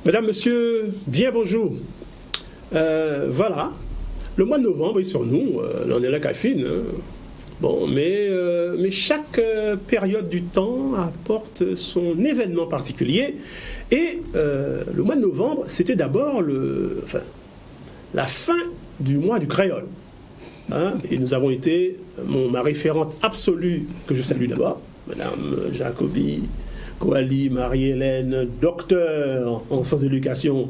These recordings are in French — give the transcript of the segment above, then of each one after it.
Mesdames, Messieurs, bien bonjour. Voilà, le mois de novembre est sur nous, on est là qu'à fine. Bon, mais chaque période du temps apporte son événement particulier. Et le mois de novembre, c'était d'abord la fin du mois du créole. Hein, et nous avons été, ma référente absolue, que je salue d'abord, Madame Jacobi Kouali, Marie-Hélène, docteur en sciences d'éducation.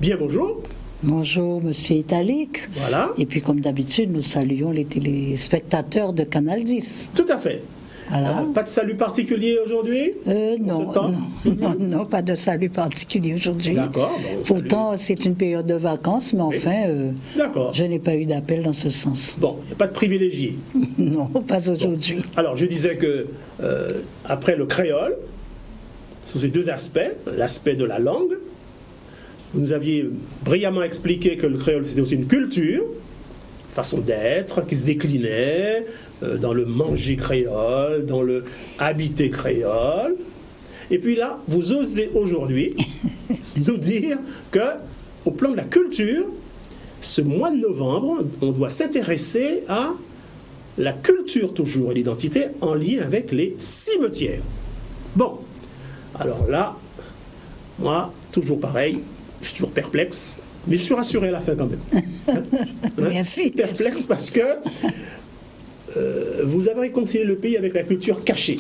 Bien bonjour. Bonjour, Monsieur Italique. Voilà. Et puis, comme d'habitude, nous saluons les téléspectateurs de Canal 10. Tout à fait. Voilà. Pas de salut particulier aujourd'hui non, pas de salut particulier aujourd'hui. D'accord. Pourtant, c'est une période de vacances, mais enfin, d'accord. Je n'ai pas eu d'appel dans ce sens. Bon, il n'y a pas de privilégié. Non, pas aujourd'hui. Bon. Alors, je disais que après le créole, sous ces deux aspects, l'aspect de la langue, vous nous aviez brillamment expliqué que le créole c'était aussi une culture, façon d'être, qui se déclinait dans le manger créole, dans le habiter créole. Et puis là, vous osez aujourd'hui nous dire que, au plan de la culture, ce mois de novembre, on doit s'intéresser à la culture toujours et l'identité en lien avec les cimetières. Bon. Alors là, moi, toujours pareil, je suis toujours perplexe, mais je suis rassuré à la fin quand même. Merci. Perplexe merci. Parce que vous avez réconcilié le pays avec la culture cachée.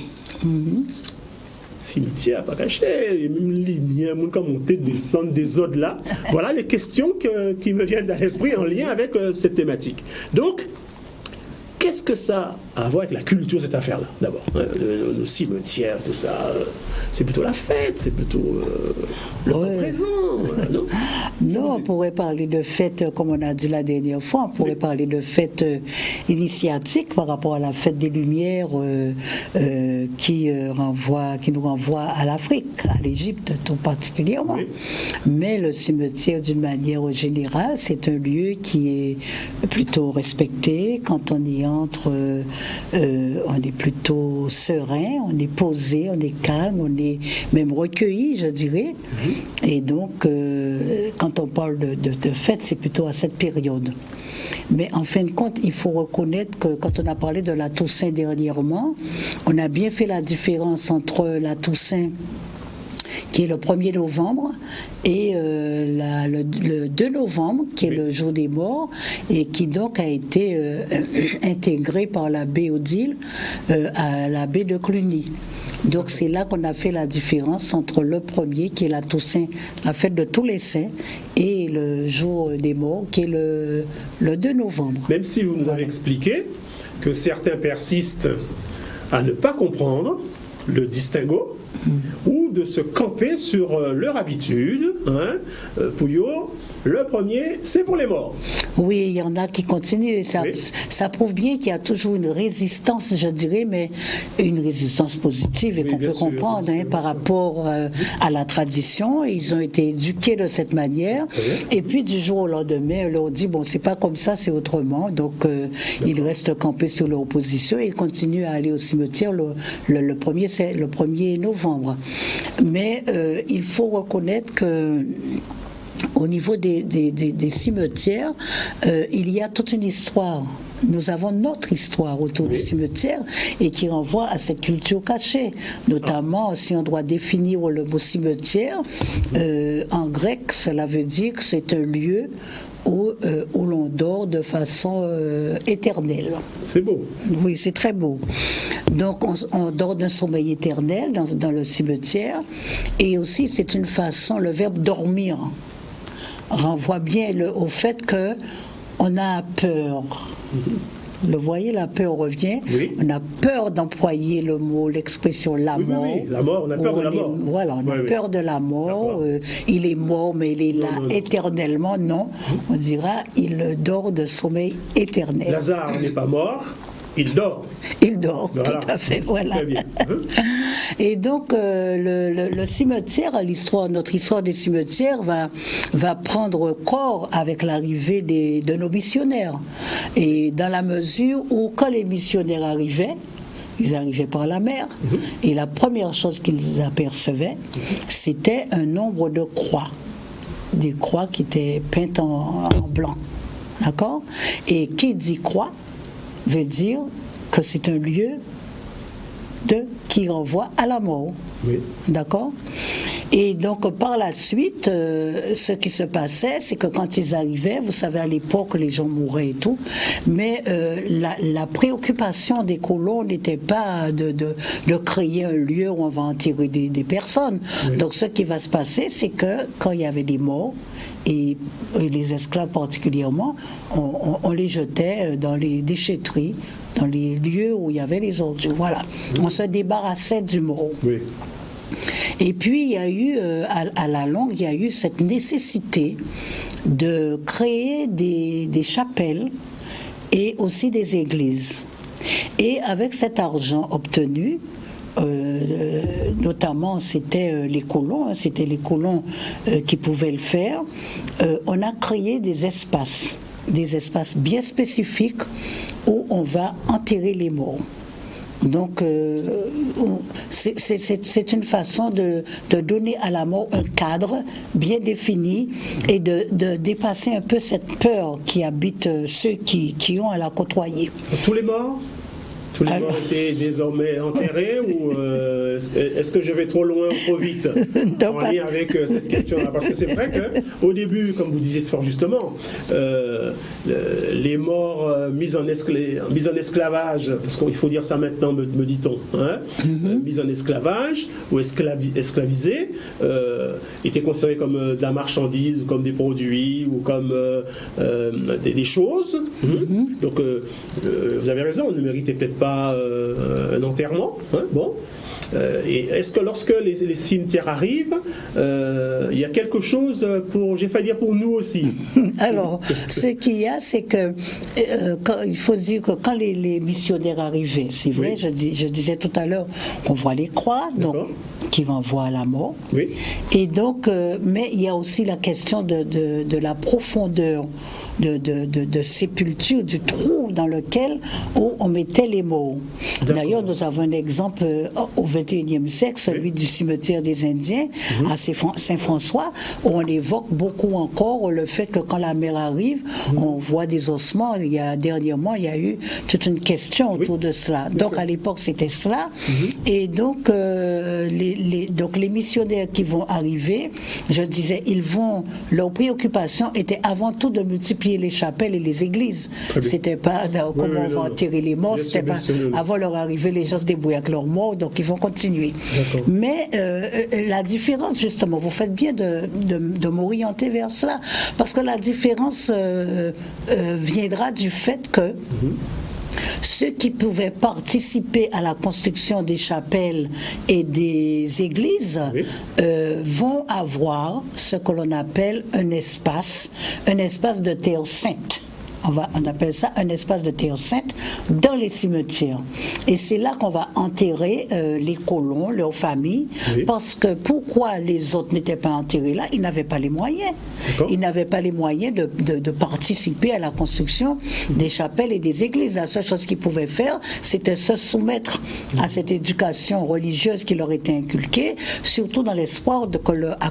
Cimetière, pas caché, même lignée, comme monter, descendre des au-delà. Voilà les questions qui me viennent à l'esprit en lien avec cette thématique. Donc, qu'est-ce que ça a à voir avec la culture, cette affaire-là, d'abord nos cimetières, tout ça, c'est plutôt la fête, c'est plutôt le temps présent. Non, on pourrait parler de fête, comme on a dit la dernière fois, on pourrait parler de fête initiatique par rapport à la fête des Lumières qui nous renvoie à l'Afrique, à l'Égypte tout particulièrement. Oui. Mais le cimetière, d'une manière générale, c'est un lieu qui est plutôt respecté. Quand on y entre, on est plutôt serein, on est posé, on est calme, on est même recueilli, je dirais. Et donc, quand on parle de fête, c'est plutôt à cette période. Mais en fin de compte, il faut reconnaître que quand on a parlé de la Toussaint dernièrement, on a bien fait la différence entre la Toussaint qui est le 1er novembre, et le 2 novembre, qui est le jour des morts, et qui donc a été intégré par l'abbé Odile à l'abbé de Cluny. Donc c'est là qu'on a fait la différence entre le premier, qui est la Toussaint, la fête de tous les saints, et le jour des morts, qui est le 2 novembre. Même si vous nous avez expliqué que certains persistent à ne pas comprendre le distinguo, ou de se camper sur leur habitude. Pouillot, le premier, c'est pour les morts. Oui, il y en a qui continuent. Ça prouve bien qu'il y a toujours une résistance, je dirais, mais une résistance positive et qu'on peut comprendre par rapport à la tradition. Ils ont été éduqués de cette manière. Et puis, du jour au lendemain, on leur dit, bon, c'est pas comme ça, c'est autrement. Donc, ils restent campés sur leur position et ils continuent à aller au cimetière le 1er novembre. Mais il faut reconnaître que au niveau des cimetières, il y a toute une histoire. Nous avons notre histoire autour du cimetière et qui renvoie à cette culture cachée. Notamment, si on doit définir le mot cimetière, en grec, cela veut dire que c'est un lieu où l'on dort de façon éternelle. C'est beau. Oui, c'est très beau. Donc, on dort d'un sommeil éternel dans le cimetière. Et aussi, c'est une façon, le verbe dormir renvoie bien au fait qu'on a peur. Le voyez, la peur revient. Oui. On a peur d'employer le mot, l'expression la Oui, mort. oui, la mort, on a peur de la mort. Voilà, on a peur de la mort. Il est mort, mais il est là éternellement. Non, on dira, il dort de sommeil éternel. Lazare n'est pas mort, il dort. Il dort, Voilà. tout à fait, voilà. Très bien. Et donc, le cimetière, notre histoire des cimetières va prendre corps avec l'arrivée de nos missionnaires. Et dans la mesure où, quand les missionnaires arrivaient, ils arrivaient par la mer, et la première chose qu'ils apercevaient, c'était un nombre de croix. Des croix qui étaient peintes en blanc. D'accord? Et qui dit croix veut dire que c'est un lieu qui renvoie à la mort. Oui. D'accord? Et donc, par la suite, ce qui se passait, c'est que quand ils arrivaient, vous savez, à l'époque, les gens mouraient et tout, mais la préoccupation des colons n'était pas de créer un lieu où on va enterrer des personnes. Oui. Donc, ce qui va se passer, c'est que quand il y avait des morts, et les esclaves particulièrement, on les jetait dans les déchetteries, dans les lieux où il y avait les ordures. Voilà. On se débarrassait du mort. Oui. Et puis, il y a eu, à la longue, il y a eu cette nécessité de créer des chapelles et aussi des églises. Et avec cet argent obtenu, notamment c'était les colons qui pouvaient le faire, on a créé des espaces bien spécifiques où on va enterrer les morts. Donc, c'est une façon de donner à la mort un cadre bien défini et de dépasser un peu cette peur qui habite ceux qui ont à la côtoyer. Tous les morts étaient désormais enterrés ou est-ce que je vais trop loin ou trop vite en lien avec cette question-là? Parce que c'est vrai qu'au début, comme vous disiez fort justement, les morts mis en esclavage, parce qu'il faut dire ça maintenant, me dit-on, hein, mis en esclavage ou esclavisés, étaient considérés comme de la marchandise, ou comme des produits, ou comme des choses. Donc, vous avez raison, on ne méritait peut-être pas un enterrement. Hein, bon. Et est-ce que lorsque les cimetières arrivent, il y a quelque chose j'ai failli dire pour nous aussi? Alors, ce qu'il y a, c'est que il faut dire que quand les missionnaires arrivaient, c'est vrai, oui. je disais tout à l'heure qu'on voit les croix, donc qui renvoient à la mort. Oui. Et donc, mais il y a aussi la question de la profondeur de sépulture, du trou dans lequel on mettait les morts. D'ailleurs, nous avons un exemple au XXIe siècle, celui du cimetière des Indiens à Saint-François, où on évoque beaucoup encore le fait que quand la mer arrive, on voit des ossements. Dernièrement, il y a eu toute une question autour de cela. Donc, à l'époque, c'était cela. Et donc, les missionnaires qui vont arriver, je disais, leur préoccupation était avant tout de multiplier les chapelles et les églises. C'était pas comment on va enterrer les morts, c'était pas avant leur arrivée, les gens se débrouillent avec leurs morts, donc ils vont continuer. Mais la différence, justement, vous faites bien de m'orienter vers cela, parce que la différence viendra du fait que ceux qui pouvaient participer à la construction des chapelles et des églises vont avoir ce que l'on appelle un espace de terre sainte. On appelle ça un espace de terre sainte dans les cimetières. Et c'est là qu'on va enterrer les colons, leurs familles, parce que pourquoi les autres n'étaient pas enterrés là? Ils n'avaient pas les moyens. Ils n'avaient pas les moyens de participer à la construction des chapelles et des églises. La seule chose qu'ils pouvaient faire, c'était se soumettre à cette éducation religieuse qui leur était inculquée, surtout dans l'espoir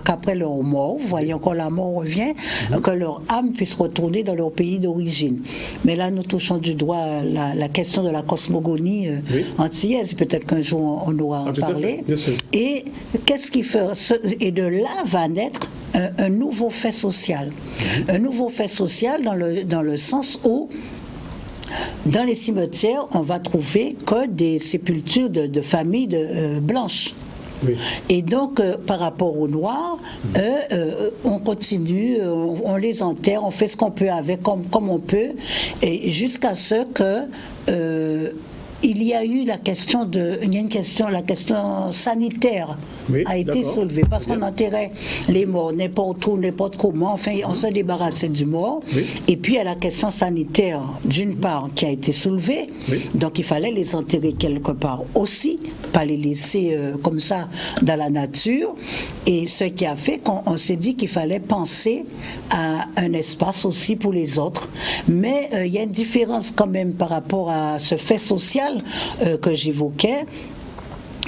qu'après leur mort, voyant que la mort revient, que leur âme puisse retourner dans leur pays d'origine. Mais là, nous touchons du doigt la question de la cosmogonie antillaise. Peut-être qu'un jour, on aura en parler. Et qu'est-ce qui fait? Et de là va naître un nouveau fait social. Un nouveau fait social dans le sens où dans les cimetières, on va trouver que des sépultures de familles blanches. Oui. Et donc, par rapport aux Noirs, on continue, on les enterre, on fait ce qu'on peut avec, comme on peut, et jusqu'à ce que il y a eu la question la question sanitaire a été soulevée parce qu'on enterrait les morts n'importe où, n'importe comment, enfin on se débarrassait du mort. Oui. Et puis il y a la question sanitaire d'une part qui a été soulevée, donc il fallait les enterrer quelque part aussi, pas les laisser comme ça dans la nature. Et ce qui a fait qu'on s'est dit qu'il fallait penser à un espace aussi pour les autres. Mais il y a une différence quand même par rapport à ce fait social que j'évoquais,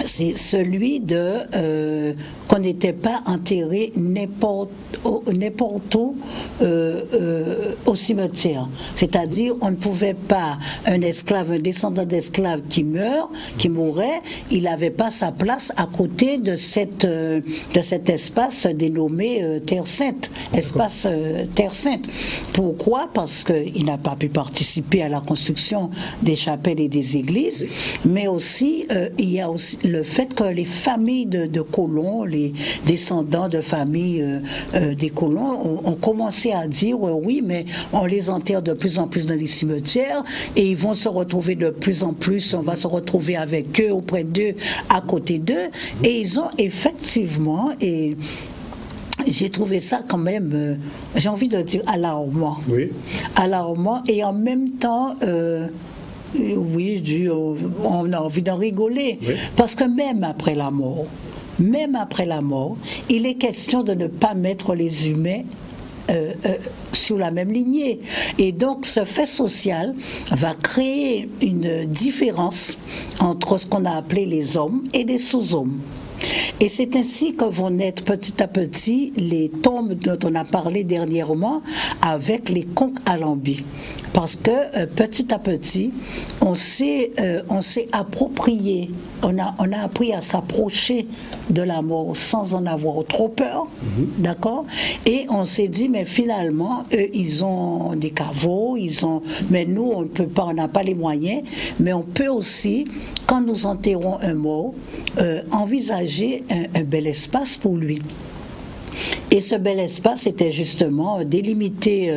c'est celui de qu'on n'était pas enterré n'importe où au cimetière. C'est-à-dire, on ne pouvait pas, un esclave, un descendant d'esclave qui mourait, il n'avait pas sa place à côté de cet espace dénommé Terre Sainte, espace Terre Sainte. Pourquoi? Parce qu'il n'a pas pu participer à la construction des chapelles et des églises, mais aussi, il y a aussi le fait que les familles de colons, les descendants de familles des colons ont commencé à dire oui, mais on les enterre de plus en plus dans les cimetières et ils vont se retrouver de plus en plus, on va se retrouver avec eux, auprès d'eux, à côté d'eux, et ils ont effectivement, et j'ai trouvé ça quand même, j'ai envie de dire alarmant. Oui. Alarmant, et en même temps oui, on a envie d'en rigoler, oui. Parce que même après la mort, il est question de ne pas mettre les humains sur la même lignée. Et donc, ce fait social va créer une différence entre ce qu'on a appelé les hommes et les sous-hommes. Et c'est ainsi que vont naître petit à petit les tombes dont on a parlé dernièrement avec les conques alambis. Parce que petit à petit, on s'est approprié, on a appris à s'approcher de la mort sans en avoir trop peur, d'accord? Et on s'est dit, mais finalement, eux, ils ont des caveaux, mais nous, on ne peut pas, on n'a pas les moyens, mais on peut aussi, quand nous enterrons un mort, envisager un bel espace pour lui. Et ce bel espace était justement délimiter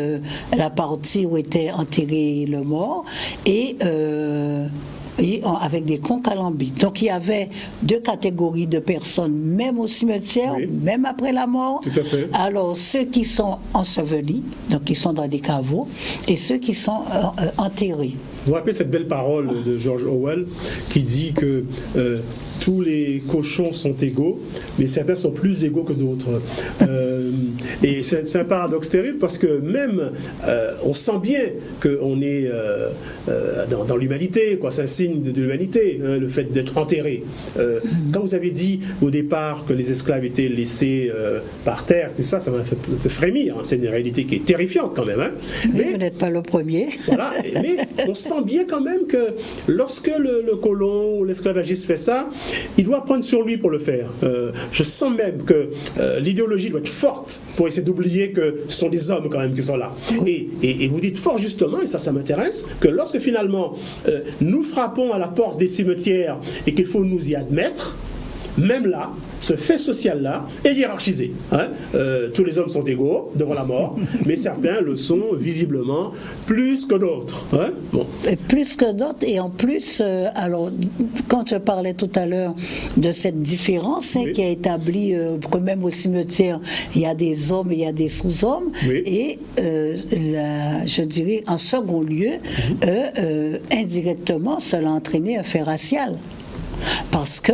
la partie où était enterré le mort et avec des conques alambis. Donc il y avait deux catégories de personnes, même au cimetière, oui. Même après la mort. Tout à fait. Alors ceux qui sont ensevelis, donc qui sont dans des caveaux, et ceux qui sont enterrés. Vous vous rappelez cette belle parole de George Orwell qui dit que tous les cochons sont égaux, mais certains sont plus égaux que d'autres. Et c'est un paradoxe terrible parce que même on sent bien qu'on est dans l'humanité, quoi. C'est un signe de l'humanité, hein, le fait d'être enterré. Quand vous avez dit au départ que les esclaves étaient laissés par terre, tout ça, ça m'a fait frémir. Hein. C'est une réalité qui est terrifiante quand même. Hein. Mais vous n'êtes pas le premier. Voilà, mais on sent bien quand même que lorsque le colon ou l'esclavagiste fait ça, il doit prendre sur lui pour le faire. Je sens même que l'idéologie doit être forte pour essayer d'oublier que ce sont des hommes quand même qui sont là. Et vous dites fort justement, et ça m'intéresse, que lorsque finalement nous frappons à la porte des cimetières et qu'il faut nous y admettre, même là, ce fait social-là est hiérarchisé. Hein. Tous les hommes sont égaux devant la mort, mais certains le sont visiblement plus que d'autres. Hein. Bon. Et plus que d'autres, et en plus, alors, quand je parlais tout à l'heure de cette différence oui. Qui a établi que même au cimetière, il y a des hommes et il y a des sous-hommes, oui. Et je dirais en second lieu, indirectement, cela a entraîné un fait racial. Parce que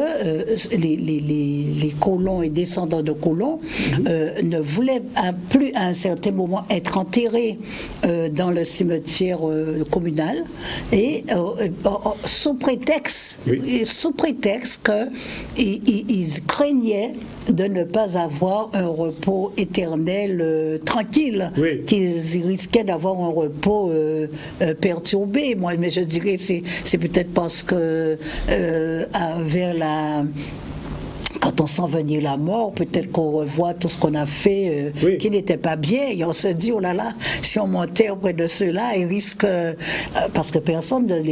les colons et descendants de colons ne voulaient plus à un certain moment être enterrés dans le cimetière communal et sous prétexte qu'ils craignaient de ne pas avoir un repos éternel tranquille, oui. Qu'ils risquaient d'avoir un repos perturbé. Moi, mais je dirais c'est peut-être parce que vers quand on sent venir la mort, peut-être qu'on revoit tout ce qu'on a fait qui n'était pas bien, et on se dit, oh là là, si on montait auprès de ceux-là, ils risquent, parce que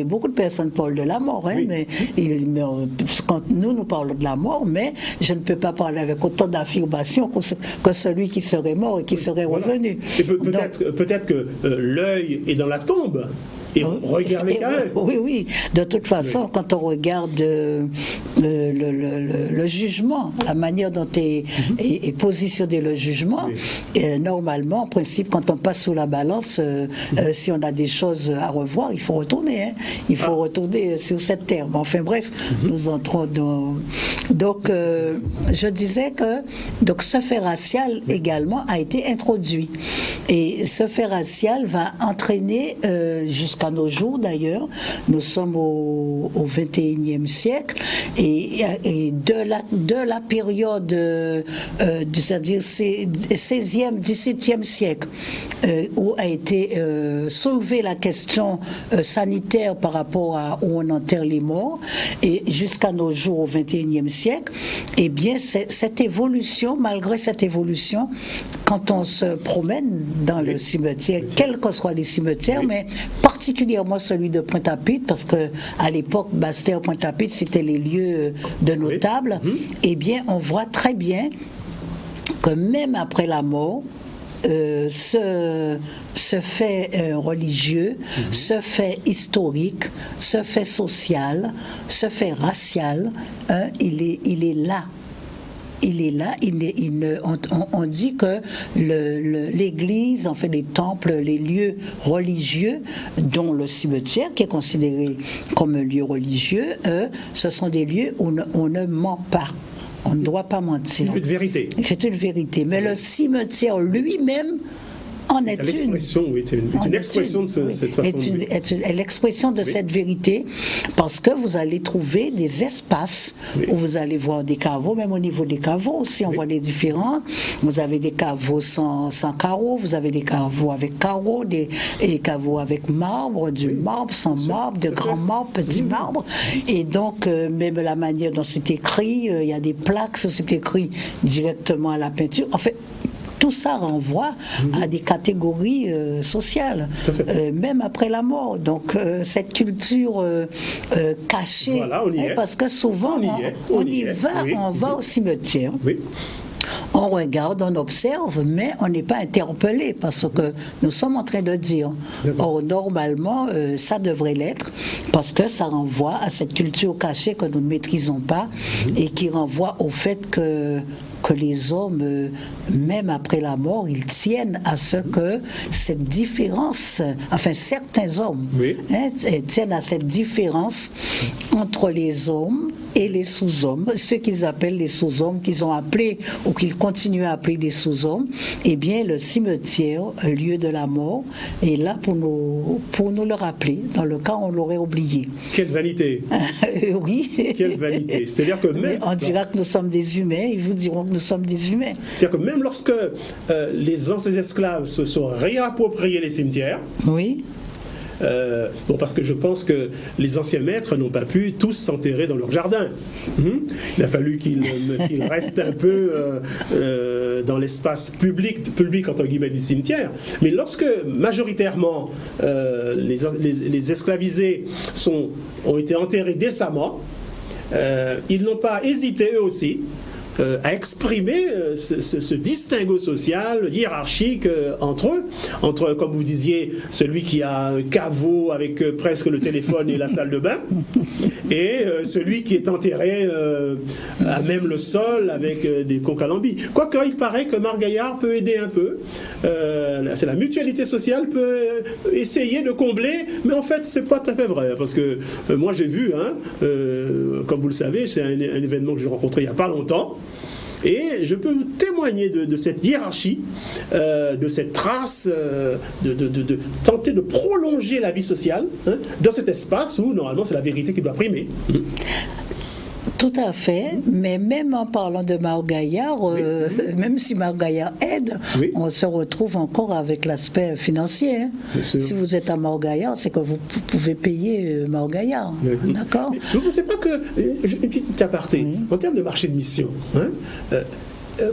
beaucoup de personnes parlent de la mort, hein, mais quand nous parlons de la mort, mais je ne peux pas parler avec autant d'affirmation que celui qui serait mort et qui serait revenu. Et peut-être que l'œil est dans la tombe. Et on regarde les carrés. Oui. De toute façon, quand on regarde le jugement, la manière dont est positionné le jugement, normalement, en principe, quand on passe sous la balance, si on a des choses à revoir, il faut retourner. Hein. Il faut retourner sur cette terre. Enfin bref, nous entrons dans... Donc, je disais que ce fait racial également a été introduit. Et ce fait racial va entraîner jusqu'à nos jours d'ailleurs, nous sommes au XXIe siècle et de la période c'est-à-dire 16e, 17e siècle où a été soulevée la question sanitaire par rapport à où on enterre les morts et jusqu'à nos jours au XXIe siècle, eh bien cette évolution, malgré cette évolution, quand on se promène dans le cimetière, quels que soient les cimetières, mais particulièrement celui de Pointe-à-Pitre, parce que à l'époque, Bastère-Pointe-à-Pitre, c'était les lieux de notables, eh bien, on voit très bien que même après la mort, ce fait religieux, ce fait historique, ce fait social, ce fait racial, il est là. Il est là, on dit que l'église, en fait les temples, les lieux religieux, dont le cimetière, qui est considéré comme un lieu religieux, ce sont des lieux où on ne ment pas. On ne doit pas mentir. C'est une vérité. C'est une vérité. Mais le cimetière lui-même en est une. C'est une expression de cette façon de vivre. Est l'expression de cette vérité, parce que vous allez trouver des espaces où vous allez voir des caveaux, même au niveau des caveaux aussi, on voit les différences. Vous avez des caveaux sans carreaux, vous avez des caveaux avec carreaux, des caveaux avec marbre, du marbre, sans marbre, de grands marbres, petits marbres. Et donc, même la manière dont c'est écrit, il y a des plaques, c'est écrit directement à la peinture. En fait, tout ça renvoie à des catégories sociales, même après la mort. Donc, cette culture cachée, voilà, parce que souvent, on y va, on va au cimetière. On regarde, on observe, mais on n'est pas interpellé parce que nous sommes en train de dire. Or, normalement, ça devrait l'être parce que ça renvoie à cette culture cachée que nous ne maîtrisons pas et qui renvoie au fait que les hommes, même après la mort, ils tiennent à ce que cette différence, enfin certains hommes, tiennent à cette différence entre les hommes et les sous-hommes, ceux qu'ils appellent les sous-hommes, qu'ils ont appelés ou qu'ils continuent à appeler des sous-hommes. Eh bien, le cimetière, lieu de la mort, est là pour nous le rappeler, dans le cas où on l'aurait oublié. Quelle vanité. Oui. Quelle vanité. C'est-à-dire que même... On dira que nous sommes des humains, ils vous diront que nous sommes des humains. C'est-à-dire que même lorsque les anciens esclaves se sont réappropriés les cimetières, parce que je pense que les anciens maîtres n'ont pas pu tous s'enterrer dans leur jardin. Il a fallu qu'ils restent un peu dans l'espace public entre guillemets du cimetière. Mais lorsque majoritairement les esclavisés ont été enterrés décemment, ils n'ont pas hésité eux aussi à exprimer ce distinguo social, hiérarchique entre eux, entre, comme vous disiez, celui qui a un caveau avec presque le téléphone et la salle de bain, et celui qui est enterré à même le sol avec des concalambis. Quoique, il paraît que Margaillard peut aider un peu. C'est la mutualité sociale peut essayer de combler, mais en fait, c'est pas tout à fait vrai, parce que moi j'ai vu, comme vous le savez, c'est un événement que j'ai rencontré il n'y a pas longtemps. Et je peux vous témoigner de cette hiérarchie, de cette trace, de tenter de prolonger la vie sociale dans cet espace où normalement c'est la vérité qui doit primer. Tout à fait, mais même en parlant de Marc Gaillard, même si Marc Gaillard aide, on se retrouve encore avec l'aspect financier. Hein. Si vous êtes à Marc Gaillard, c'est que vous pouvez payer Marc Gaillard. D'accord. Vous ne pensez pas que, une petite aparté, en termes de marché de mission,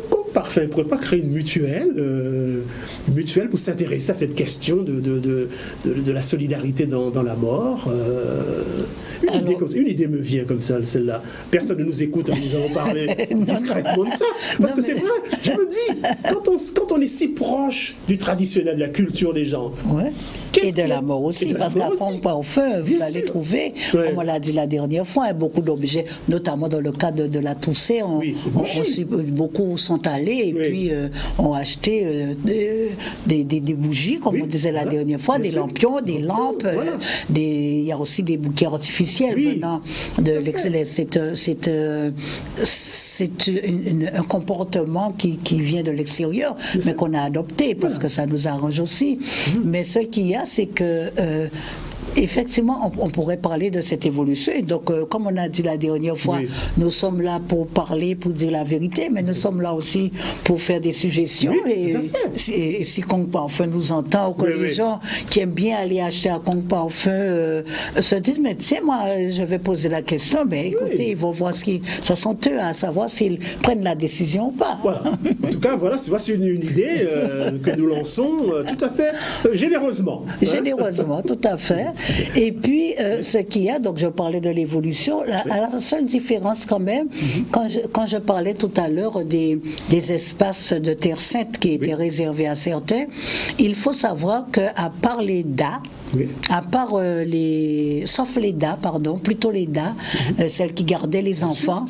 Conque Parfum ne pourrait pas créer une mutuelle pour s'intéresser à cette question de la solidarité dans la mort. Une idée me vient comme ça, celle-là. Personne ne nous écoute, nous allons parler discrètement de ça. Parce que c'est vrai, je me dis, quand on est si proche du traditionnel, de la culture des gens, et de la mort aussi, parce qu'à Conque Parfum, vous allez trouver, comme on l'a dit la dernière fois, beaucoup d'objets, notamment dans le cadre de la Toussaint, beaucoup sont allés et puis ont acheté des bougies, comme on disait la dernière fois, des lampions, des lampes, il y a aussi des bouquets artificiels venant de l'excellence. C'est un comportement qui vient de l'extérieur, mais qu'on a adopté parce que ça nous arrange aussi. Mais ce qu'il y a, c'est que effectivement, on pourrait parler de cette évolution. Et donc, comme on a dit la dernière fois, nous sommes là pour parler, pour dire la vérité, mais nous sommes là aussi pour faire des suggestions. Et si Conque Parfum nous entend, ou que les gens qui aiment bien aller acheter à Conque Parfum se disent, mais tiens, moi, je vais poser la question, mais écoutez, ils vont voir ce sont eux à savoir s'ils prennent la décision ou pas. Voilà. En tout cas, voici une idée que nous lançons tout à fait généreusement. Généreusement, tout à fait. Et puis, ce qu'il y a, donc je parlais de l'évolution, la seule différence quand même, quand je parlais tout à l'heure des espaces de Terre Sainte qui étaient réservés à certains, il faut savoir qu'à part les DA, sauf les DA, plutôt les DA, celles qui gardaient les enfants,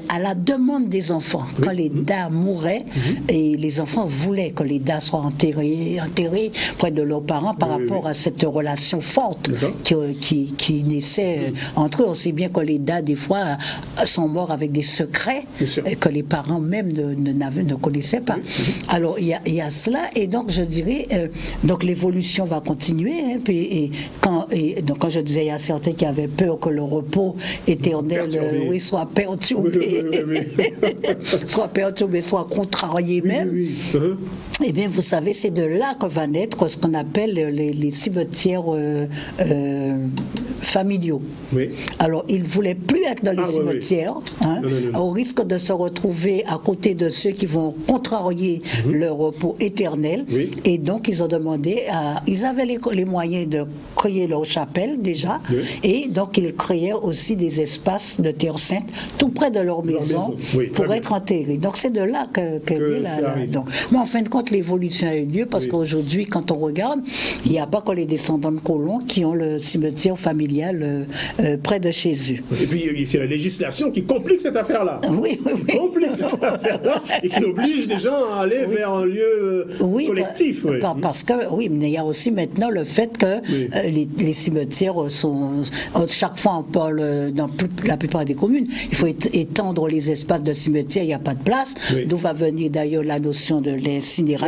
à la demande des enfants, quand les DA mouraient, et les enfants voulaient que les DA soient enterrés près de leurs parents par rapport à cette relation forte qui naissait entre eux. On sait bien que les DA, des fois, sont morts avec des secrets que les parents même ne connaissaient pas. Alors, il y a cela, et donc je dirais, donc l'évolution va continuer. Donc quand je disais, il y a certains qui avaient peur que le repos éternel soit perturbé, soit contrarié même. Eh bien, vous savez, c'est de là que va naître ce qu'on appelle les cimetières familiaux. Alors, ils ne voulaient plus être dans les cimetières, au risque de se retrouver à côté de ceux qui vont contrarier le repos éternel. Et donc, ils ont demandé, ils avaient les moyens de créer leur chapelle déjà, et donc ils créaient aussi des espaces de Terre Sainte tout près de leur maison pour être enterrés. Donc, c'est de là que mais en fin de compte, l'évolution a eu lieu parce qu'aujourd'hui, quand on regarde, il n'y a pas que les descendants de colons qui ont le cimetière familial près de chez eux. Et puis, c'est la législation qui complique cette affaire-là. Complique cette affaire-là et qui oblige les gens à aller vers un lieu collectif. Parce que, mais il y a aussi maintenant le fait que les cimetières sont... Chaque fois, on parle dans la plupart des communes, il faut étendre les espaces de cimetière, il n'y a pas de place, d'où va venir d'ailleurs la notion de l'incinération.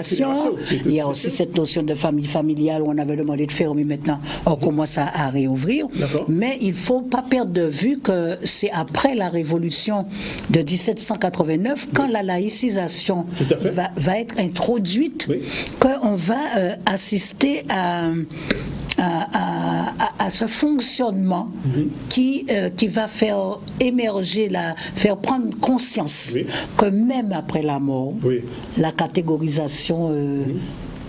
Il y a aussi cette notion de famille familiale où on avait demandé de fermer, maintenant on commence à réouvrir. Mais il ne faut pas perdre de vue que c'est après la révolution de 1789, quand la laïcisation va être introduite, qu'on va assister à ce fonctionnement qui va faire émerger, faire prendre conscience que même après la mort, la catégorisation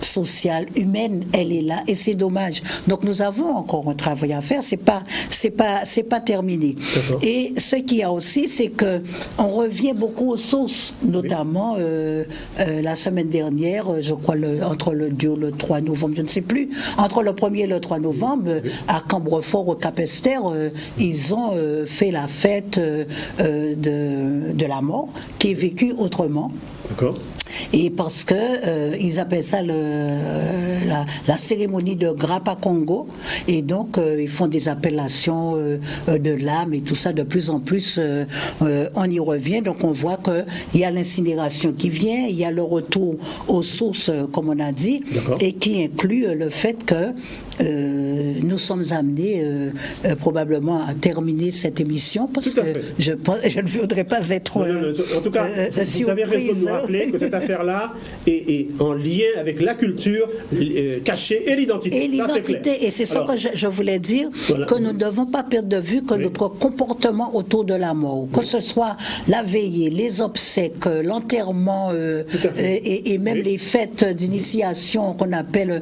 sociale, humaine, elle est là, et c'est dommage. Donc nous avons encore un travail à faire, c'est pas terminé. Et ce qu'il y a aussi, c'est que on revient beaucoup aux sources, notamment la semaine dernière, je crois entre le 2 et le 3 novembre, je ne sais plus, entre le 1er et le 3 novembre, à Cambrefort, au Cap-Esther, ils ont fait la fête de la mort, qui est vécue autrement. et parce que ils appellent ça la cérémonie de Grappa Congo, et donc ils font des appellations de l'âme et tout ça. De plus en plus, on y revient. Donc on voit qu'il y a l'incinération qui vient, il y a le retour aux sources, comme on a dit, et qui inclut le fait que nous sommes amenés probablement à terminer cette émission, parce que je ne voudrais pas être en tout cas, vous avez raison de nous rappeler que cette affaire-là est en lien avec la culture cachée et l'identité. Et l'identité, et c'est ça que je voulais dire, que nous ne devons pas perdre de vue que notre comportement autour de la mort, que ce soit la veillée, les obsèques, l'enterrement et même les fêtes d'initiation qu'on appelle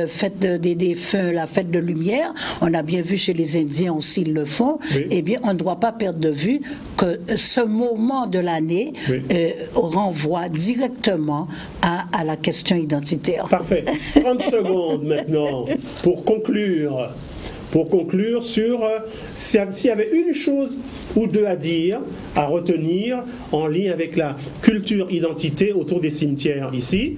fête des défunts, la fête de lumière, on a bien vu chez les Indiens aussi ils le font, eh bien on ne doit pas perdre de vue que ce moment de l'année renvoie directement à la question identitaire. Parfait. 30 secondes maintenant pour conclure sur s'il y avait une chose ou deux à dire, à retenir en lien avec la culture identité autour des cimetières ici.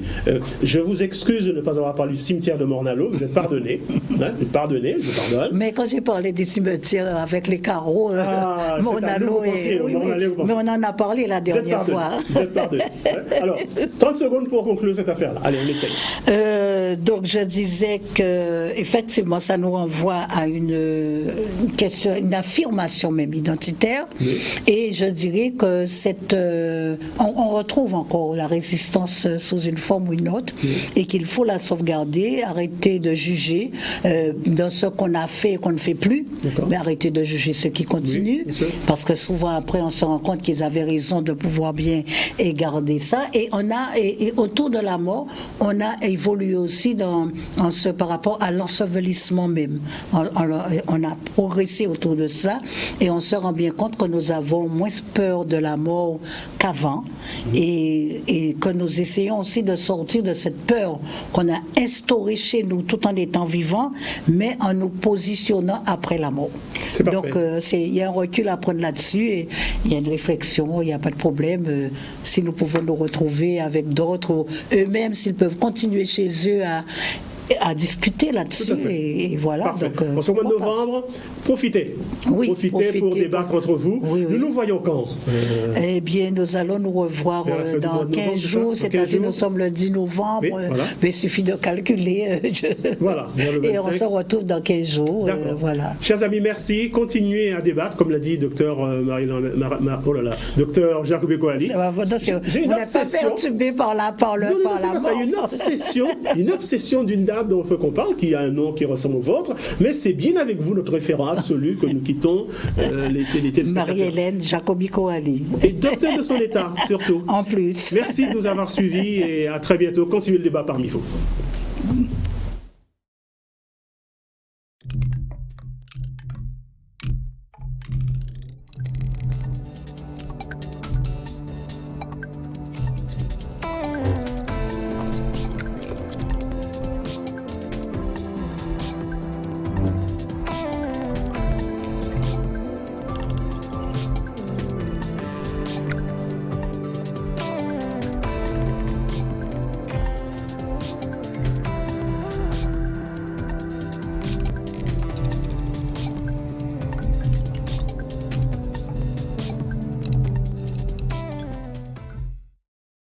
Je vous excuse de ne pas avoir parlé du cimetière de Morne-à-l'Eau, vous êtes pardonné. Vous êtes pardonné, je pardonne. Mais quand j'ai parlé des cimetières avec les carreaux, Morne-à-l'eau, mais on en a parlé la dernière fois. Vous êtes pardonné. Alors, 30 secondes pour conclure cette affaire-là. Allez, on essaye. Donc je disais que effectivement ça nous renvoie à une question, une affirmation même identitaire, et je dirais que on retrouve encore la résistance sous une forme ou une autre, et qu'il faut la sauvegarder, arrêter de juger dans ce qu'on a fait et qu'on ne fait plus, mais arrêter de juger ceux qui continuent, parce que souvent après on se rend compte qu'ils avaient raison de pouvoir bien garder ça, et autour de la mort on a évolué aussi par rapport à l'ensevelissement même. On a progressé autour de ça, et on se rend bien compte que nous avons moins peur de la mort qu'avant, et que nous essayons aussi de sortir de cette peur qu'on a instaurée chez nous tout en étant vivants, mais en nous positionnant après la mort. Donc il y a un recul à prendre là-dessus, et il y a une réflexion, il n'y a pas de problème. Si nous pouvons nous retrouver avec d'autres, eux-mêmes, s'ils peuvent continuer chez eux à discuter là-dessus, et voilà. Parfait. Donc, au mois de novembre, profitez. Profitez pour débattre entre vous. Nous nous voyons quand Eh bien, nous allons nous revoir dans 15 jours, c'est-à-dire nous sommes le 10 novembre, mais il suffit de calculer. Et on se retrouve dans 15 jours. Voilà. Chers amis, merci. Continuez à débattre, comme l'a dit docteur docteur Jacob Ekoali. Vous n'êtes pas perturbé par la mort. Une obsession d'une dame dont il faut qu'on parle, qui a un nom qui ressemble au vôtre, mais c'est bien avec vous notre référent absolu que nous quittons les téléspectateurs. Marie-Hélène Jacob Ekoali. Et docteur de son état, surtout. En plus. Merci de nous avoir suivis, et à très bientôt. Continuez le débat parmi vous.